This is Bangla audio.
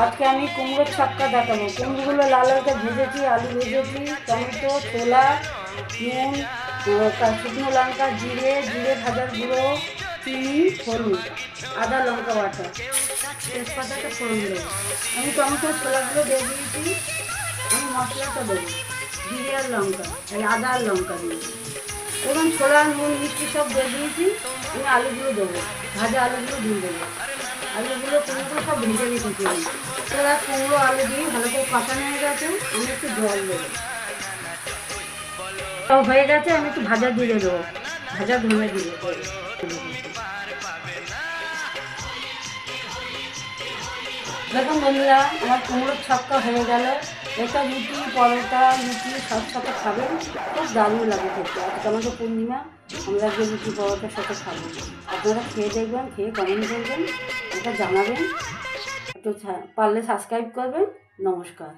আজকে আমি কুমড়োর ছক্কা দেখাবো। কুমড়োগুলো লাল করে ভেজেছি, আলু ভেজেছি, টমেটো, ছোলা, নুন, শুকনো লঙ্কা, জিরে ভাজার গুঁড়ো, চিনি, হলুদ, আদা, লঙ্কা বাটা, তেজপাতাটা ফোড়ন দেবো। আমি টমেটো ছোলাগুলো দিয়ে দিয়েছি। আমি মশলাটা দেবো, জিরে আর লঙ্কা, এই আদা আর লঙ্কা দিয়েছি এবং ছোলা, নুন, মিষ্টি সব দিয়ে দিয়েছি। আমি আলুগুলো দেবো, ভাজা আলুগুলো দিয়ে দেবো। আলুগুলো কুমড়ো সব ভেজে রেখেছি আমি। এবার কুমড়ো আলু দিয়ে ভালো করে কষানো হয়ে গেছে, আমি একটু জল দেবো। সব হয়ে গেছে, আমি একটু ভাজা জিরে দেবো, ভাজা ধনে জিরে দেবো। দেখুন বন্ধুরা, আমার কুমড়োর ছক্কা হয়ে গেল। এটা রুটি, পরোটা, লুচি সব সাথে খাবেন, খুব দারুণ লাগে খেতে। আজকে আমাদের পূর্ণিমা, আমরা যে রুটি পরোটার সাথে খাবো। আপনারা খেয়ে দেখবেন, খেয়ে কমেন্ট করবেন, এটা জানাবেন। একটু পারলে সাবস্ক্রাইব করবেন। নমস্কার।